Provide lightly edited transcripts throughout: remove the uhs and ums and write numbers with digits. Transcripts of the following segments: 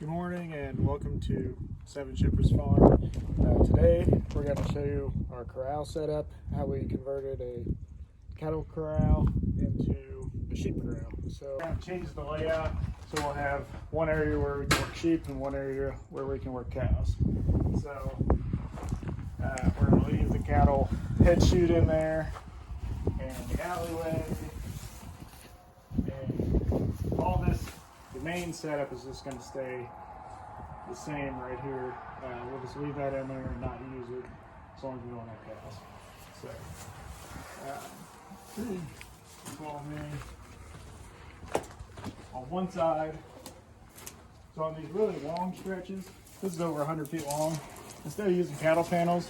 Good morning and welcome to Seven Shippers Farm. Today we're going to show you our corral setup, how we converted a cattle corral into a sheep corral. So we're going to change the layout, so we'll have one area where we can work sheep and one area where we can work cows. So we're going to leave the cattle head chute in there and the alleyway, and all this. The main setup is just going to stay the same right here. We'll just leave that in there and not use it as long as we don't have cows. So, follow me. On one side, so on these really long stretches, this is over 100 feet long. Instead of using cattle panels,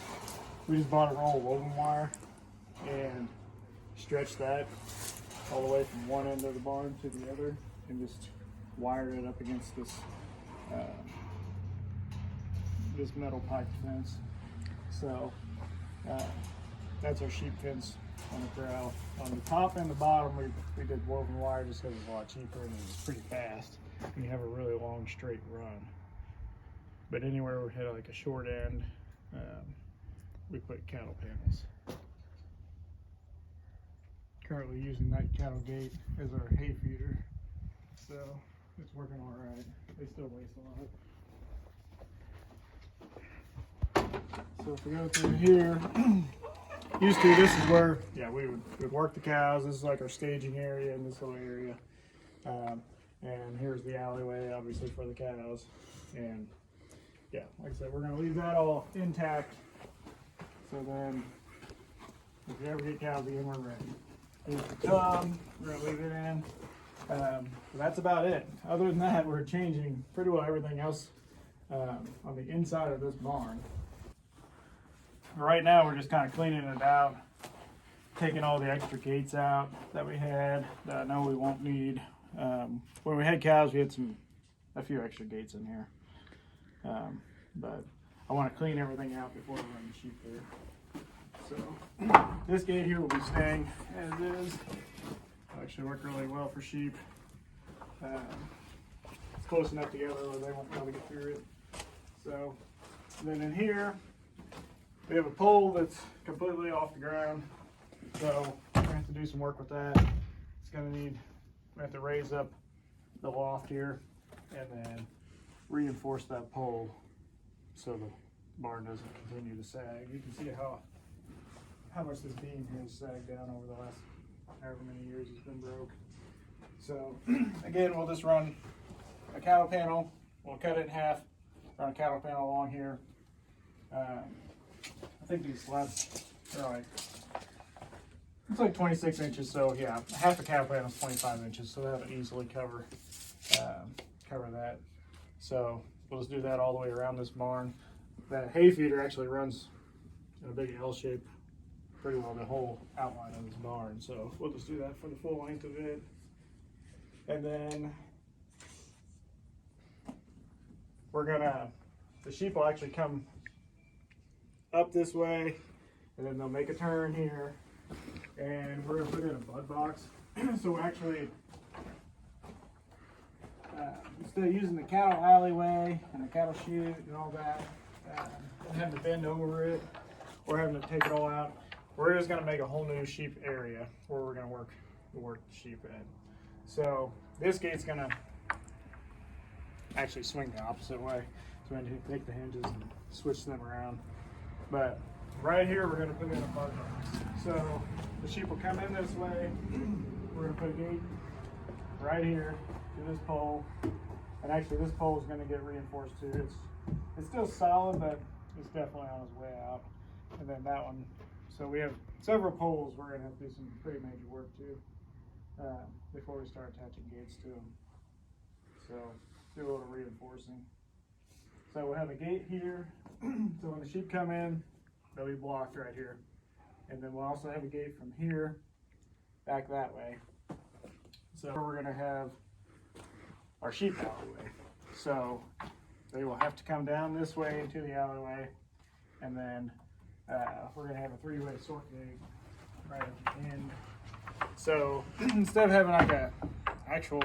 we just bought a roll of woven wire and stretched that all the way from one end of the barn to the other, and just wire it up against this this metal pipe fence. So that's our sheep fence on the corral. On the top and the bottom, we did woven wire just because it's a lot cheaper and it's pretty fast and you have a really long straight run. But anywhere we hit like a short end, we put cattle panels. Currently using that cattle gate as our hay feeder, so it's working all right. They still waste a lot. So if we go through here, this is where, we would work the cows. This is like our staging area in this whole area. And here's the alleyway, obviously, for the cows. And yeah, like I said, we're gonna leave that all intact. So then, if you ever get cows in, we're ready. Here's the tub, we're gonna leave it in. So that's about it. Other than that, we're changing pretty well everything else on the inside of this barn. Right now, we're just kind of cleaning it out, taking all the extra gates out that we had that I know we won't need. When we had cows, we had a few extra gates in here, but I want to clean everything out before we run the sheep there. So this gate here will be staying as is. Actually work really well for sheep. It's close enough together where they won't be able to get through it. So then in here, we have a pole that's completely off the ground. So we're gonna have to do some work with that. We have to raise up the loft here and then reinforce that pole so the barn doesn't continue to sag. You can see how much this beam has sagged down over the last however many years it's been broke. So again, we'll just run a cattle panel. We'll cut it in half, run a cattle panel along here. I think these slabs are it's like 26 inches. So yeah, half a cattle panel is 25 inches. So that'll easily cover that. So we'll just do that all the way around this barn. That hay feeder actually runs in a big L shape pretty well the whole outline of this barn, so we'll just do that for the full length of it. And then the sheep will actually come up this way, and then they'll make a turn here, and we're gonna put in a bud box. So actually, instead of using the cattle alleyway and the cattle chute and all that, and having to bend over it or having to take it all out, we're just gonna make a whole new sheep area where we're gonna work the sheep in. So this gate's gonna actually swing the opposite way. So we're gonna take the hinges and switch them around. But right here, we're gonna put in a bud box. So the sheep will come in this way. We're gonna put a gate right here to this pole. And actually this pole is gonna get reinforced too. It's still solid, but it's definitely on its way out. And then that one, so we have several poles we're going to have to do some pretty major work to before we start attaching gates to them. So do a little reinforcing. So we'll have a gate here. So when the sheep come in, they'll be blocked right here. And then we'll also have a gate from here back that way. So we're going to have our sheep alleyway. So they will have to come down this way into the alleyway, and then we're going to have a three-way sort gate right at the end. So instead of having like a actual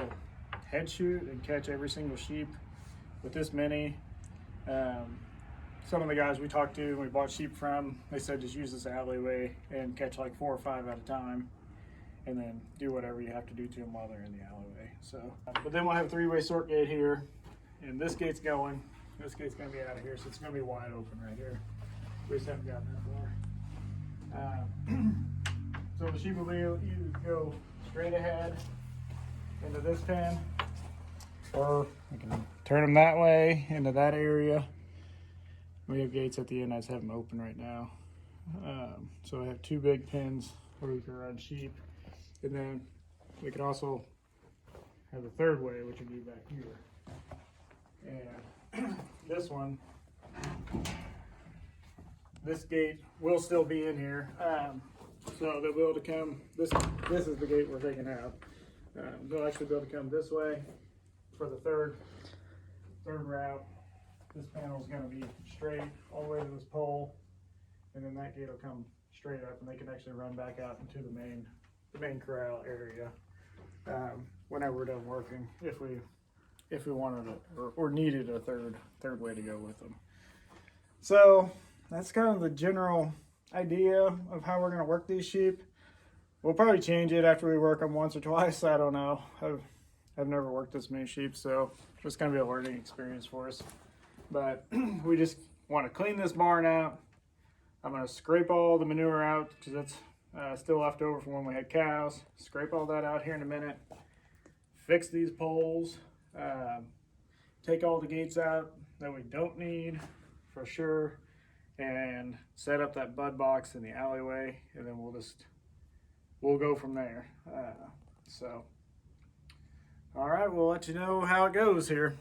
head chute and catch every single sheep, with this many. Some of the guys we talked to and we bought sheep from, they said just use this alleyway and catch like 4 or 5 at a time, and then do whatever you have to do to them while they're in the alleyway. So, but then we'll have a 3-way sort gate here, and this gate's going. This gate's gonna be out of here, so it's gonna be wide open right here. We just haven't gotten that far. So the sheep will be able to either go straight ahead into this pen, or we can turn them that way into that area. We have gates at the end. I just have them open right now. So I have 2 big pens where we can run sheep, and then we can also have the 3rd way, which would be back here. And this one, this gate will still be in here, so they'll be able to come. This is the gate we're taking out. They'll actually be able to come this way for the third route. This panel is going to be straight all the way to this pole, and then that gate will come straight up, and they can actually run back out into the main corral area whenever we're done working, if we wanted it or needed a third way to go with them. So that's kind of the general idea of how we're going to work these sheep. We'll probably change it after we work them once or twice. I don't know. I've never worked this many sheep, so it's going to be a learning experience for us. But we just want to clean this barn out. I'm going to scrape all the manure out because that's still left over from when we had cows. Scrape all that out here in a minute. Fix these poles. Take all the gates out that we don't need for sure. And set up that bud box in the alleyway. And then we'll go from there. So, all right, we'll let you know how it goes here.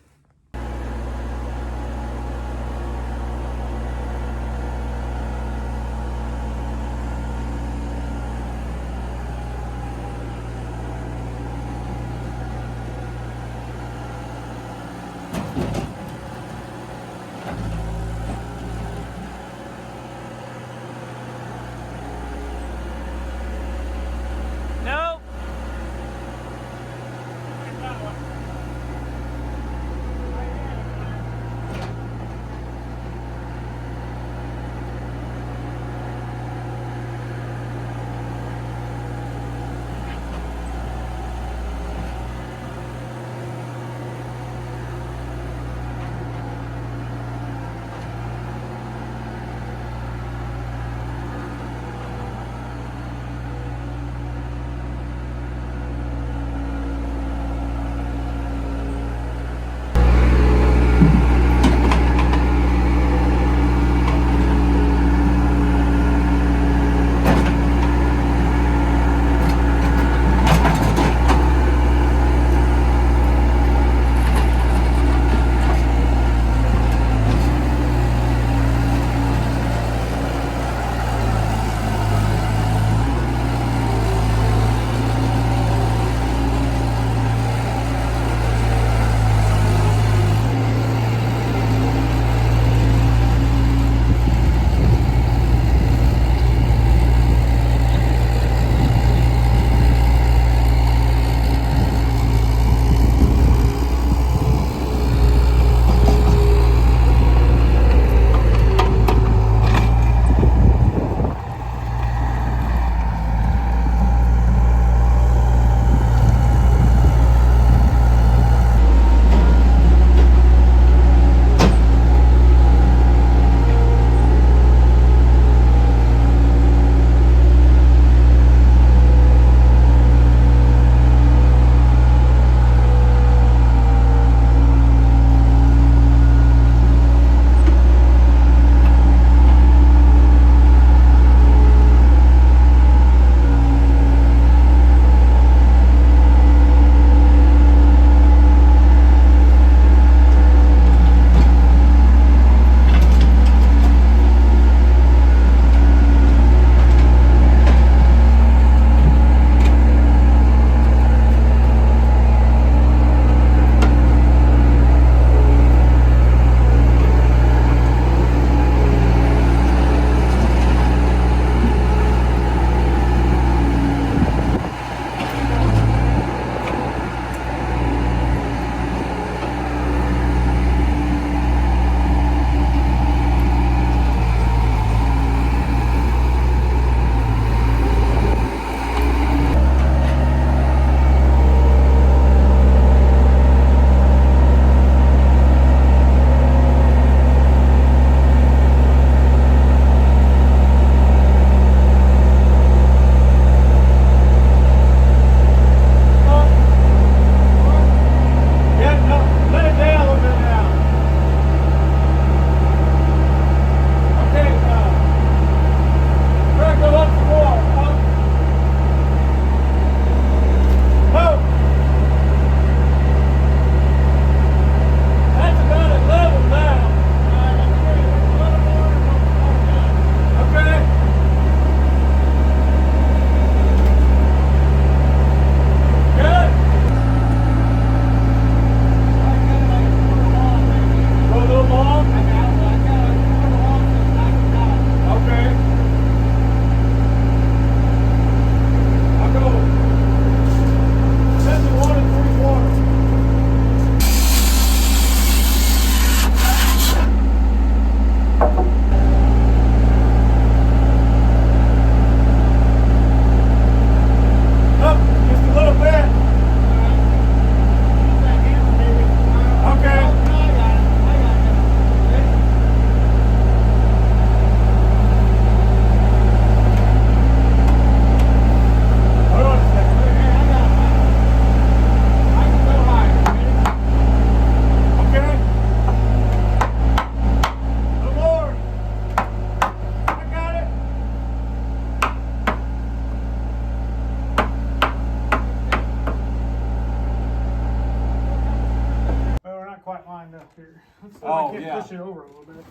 here. Let's see Oh, if I can yeah. push it over a little bit.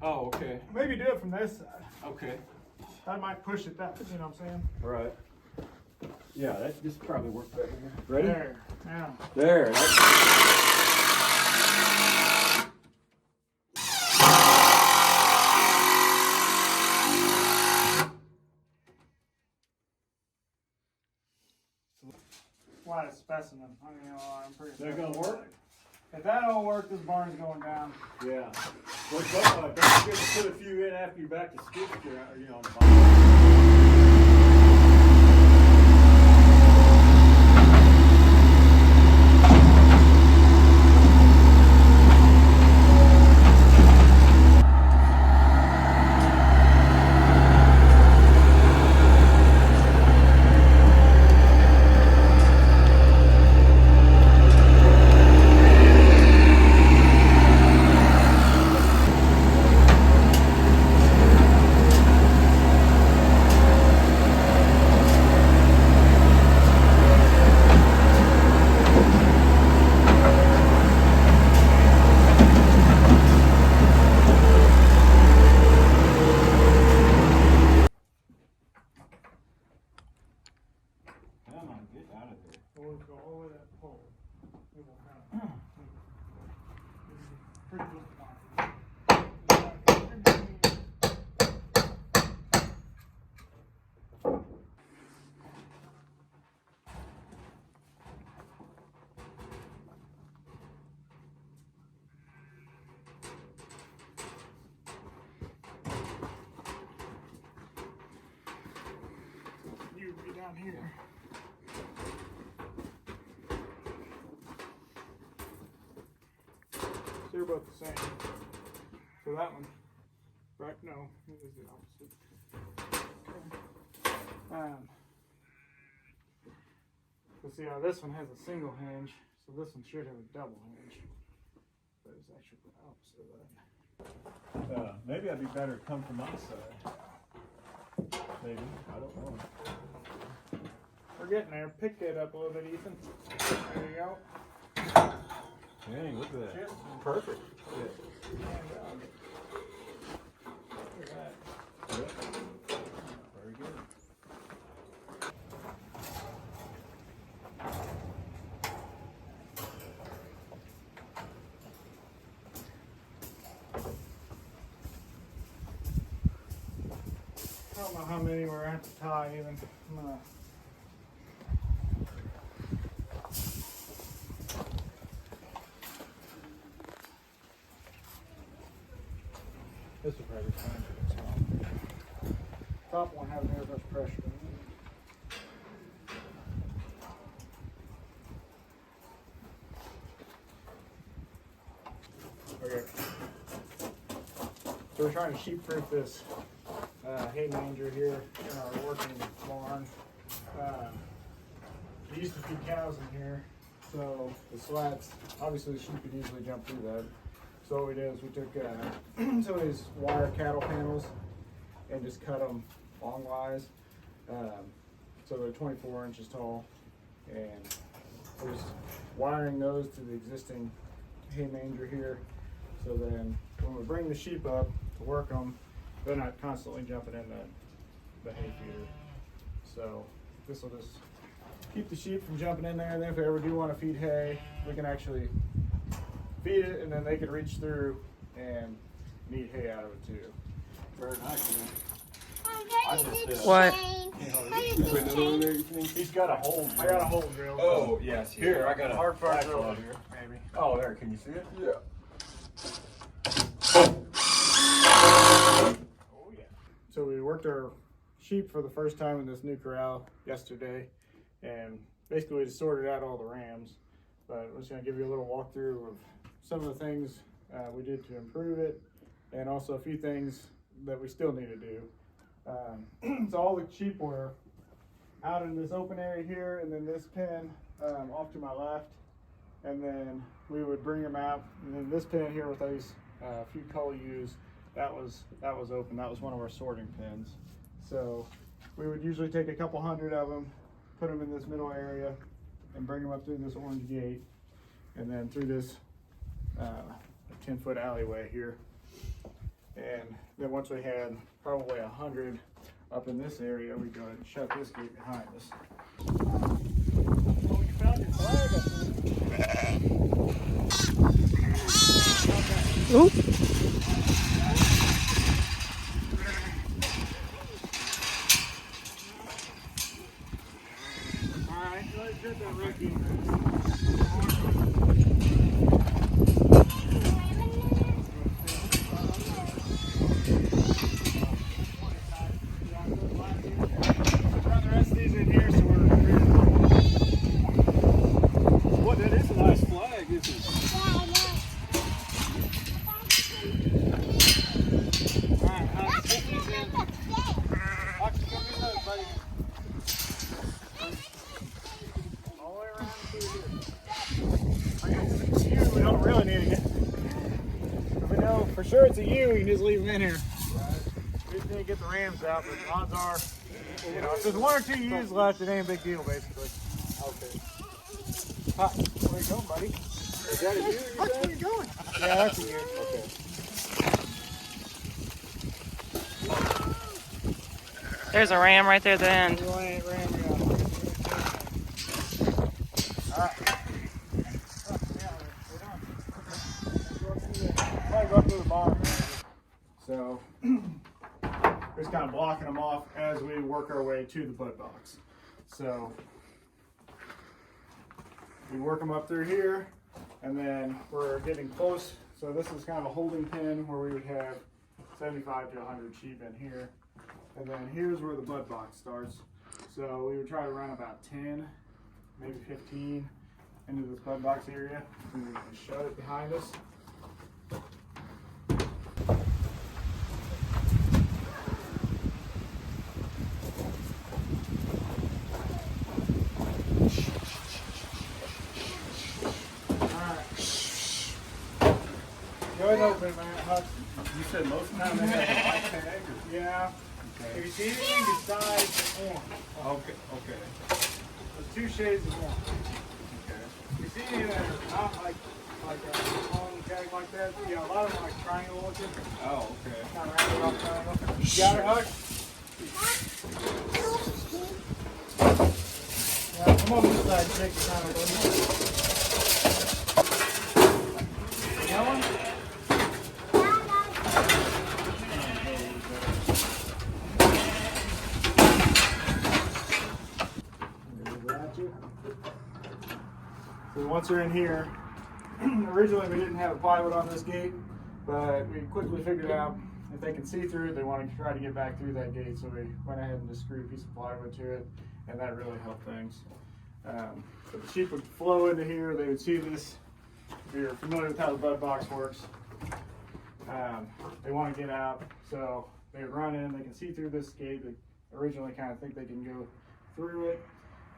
Oh, okay. Maybe do it from this side. Okay. I might push it that, you know what I'm saying? Right. Yeah, this probably works better. Ready? There. Now. There. Slight specimen. I mean, I'm pretty sure. That gonna work? If that don't work, this barn's going down. Yeah. Well, don't forget to put a few in after you're back to skip on the bottom. We'll go all the way to that pole. We will kind of. Pretty close to mine. You be down here. They're both the same. So that one, right? No, it is the opposite. Okay. So see how this one has a single hinge, so this one should have a double hinge, but it's actually the opposite of that. Maybe I'd be better to come from my side. Maybe. I don't know. We're getting there. Pick that up a little bit, Ethan. There you go. Dang, look at that. Just Perfect. and, look at that. Yep. Very good. I don't know how many we're at to tie even. I'm gonna. This will probably be fine for the top. Top won't have near as much pressure in it. Okay. So we're trying to sheep-proof this hay manger here in our working barn. We used to feed cows in here, so the slats, obviously the sheep could easily jump through that. So what we did is we took some of these wire cattle panels and just cut them longwise. So they're 24 inches tall, and we're just wiring those to the existing hay manger here. So then when we bring the sheep up to work them, they're not constantly jumping in the hay feeder. So this will just keep the sheep from jumping in there, and then if they ever do want to feed hay, we can actually feed it, and then they can reach through and knead hay out of it too. Very nice, man. What? He's got a hole. I got a hole drill. Oh, yes. Here, I got a hard part drill out here, maybe. Oh, there. Can you see it? Yeah. Oh yeah. So we worked our sheep for the first time in this new corral yesterday, and basically we just sorted out all the rams. But I'm just going to give you a little walkthrough of some of the things we did to improve it, and also a few things that we still need to do. So all the sheep were out in this open area here, and then this pen off to my left, and then we would bring them out, and then this pen here with these few cull ewes, that was open. That was one of our sorting pens. So we would usually take a couple hundred of them, put them in this middle area, and bring them up through this orange gate, and then through this a 10-foot alleyway here. And then once we had probably 100 up in this area, we go ahead and shut this gate behind us. Oh, you found your flag. Oop. All right, let's get that Ricky. Run the rest of these in here so we're ready to roll. Boy, that is a nice flag, isn't it? Alright, Hux, get these in. Hux, come in those, buddy. All the way around through here. It's a U, we don't really need to get. If we know for sure it's a U, we can just leave them in here. We just need to get the rams out, but the odds are, you know, if there's 1 or 2 U's left, it ain't a big deal, basically. Okay. Huh, where you going, buddy? Is that a U? Hux, where you going? Yeah, that's a U. Okay. There's a ram right there at the end. You ain't ram go. Alright. Probably go up to the barn. So, just kind of blocking them off as we work our way to the bud box. So, we work them up through here, and then we're getting close. So this is kind of a holding pen where we would have 75 to 100 sheep in here. And then here's where the bud box starts. So we would try to run about 10, maybe 15 into this bud box area. And we can shut it behind us. Go ahead and open it, man. Hux. You said most of the time they have like 10 acres. Yeah. Okay. If you see anything besides orange, Okay. Okay. there's 2 shades of orange. Okay. If you see anything that's not like a long tag like that, you know, a lot of them are like triangle looking. Oh, okay. Kind of rounded off triangle. You got it, Hux? Yeah, come on this side, take your time, buddy. That one? So once they're in here, originally we didn't have plywood on this gate, but we quickly figured out if they can see through it, they want to try to get back through that gate. So we went ahead and just screwed a piece of plywood to it, and that really helped things. So the sheep would flow into here, they would see this. If you're familiar with how the bud box works, they want to get out, so they would run in, they can see through this gate. They originally kind of think they can go through it,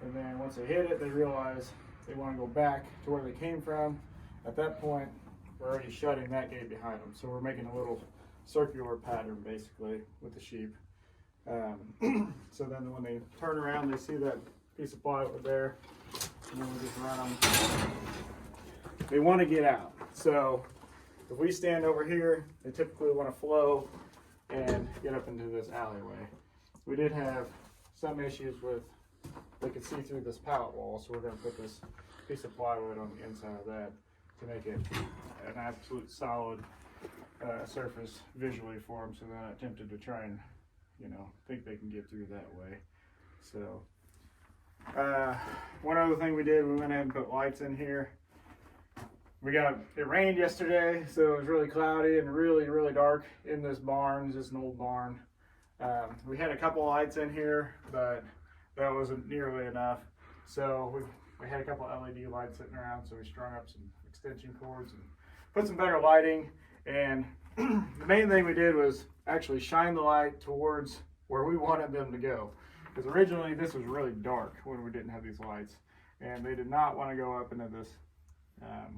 and then once they hit it, they realize they want to go back to where they came from. At that point, we're already shutting that gate behind them, so we're making a little circular pattern basically with the sheep. So then when they turn around, they see that piece of plywood there, and then we just run them. They want to get out, so if we stand over here, they typically want to flow and get up into this alleyway. We did have some issues with, they could see through this pallet wall, so we're going to put this piece of plywood on the inside of that to make it an absolute solid surface visually for them, so they're not tempted to try and, you know, think they can get through that way. So one other thing we did, we went ahead and put lights in here. It rained yesterday, so it was really cloudy and really dark in this barn. It's just an old barn. We had a couple lights in here, but that wasn't nearly enough. So we had a couple LED lights sitting around, so we strung up some extension cords and put some better lighting. And the main thing we did was actually shine the light towards where we wanted them to go. Because originally this was really dark when we didn't have these lights, and they did not want to go up into this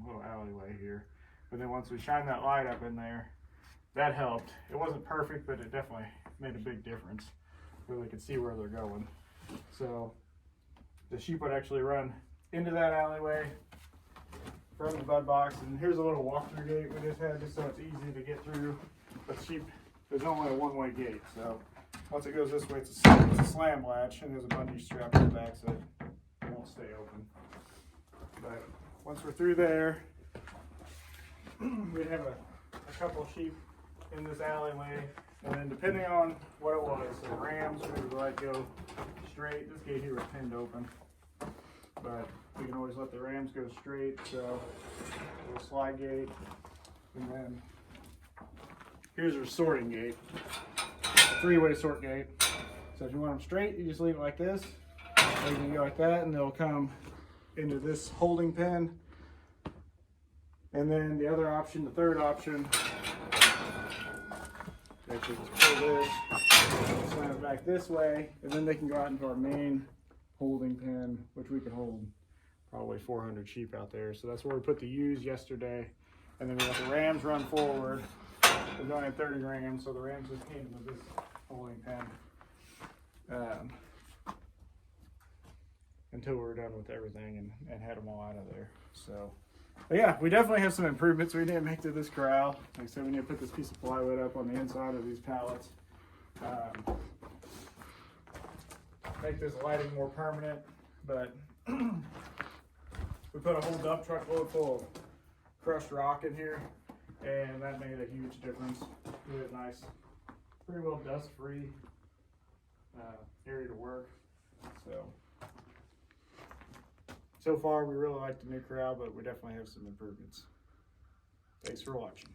little alleyway here. But then once we shined that light up in there, that helped. It wasn't perfect, but it definitely made a big difference where they could see where they're going. So the sheep would actually run into that alleyway, from the bud box. And here's a little walk-through gate we just had, just so it's easy to get through. But sheep, there's only a one-way gate, so once it goes this way, it's a slam latch, and there's a bungee strap on the back so it won't stay open. But once we're through there, we have a couple of sheep in this alleyway, and then depending on what it was, so rams, we would let go straight. This gate here was pinned open, but we can always let the rams go straight, so a little slide gate. And then here's our sorting gate, a three-way sort gate. So if you want them straight, you just leave it like this, or you can go like that, and they'll come into this holding pen. And then the other option, the third option, actually just pull this, slam it back this way, and then they can go out into our main holding pen, which we can hold probably 400 sheep out there. So that's where we put the ewes yesterday. And then we let the rams run forward. There's only 30 rams, so the rams just came into this holding pen until we were done with everything and had them all out of there. So, but yeah, we definitely have some improvements we need to make to this corral. Like I said, we need to put this piece of plywood up on the inside of these pallets. Make this lighting more permanent, but we put a whole dump truck load full of crushed rock in here, and that made a huge difference. We had a nice, pretty well dust-free area to work. So far we really like the new corral, but we definitely have some improvements. Thanks for watching.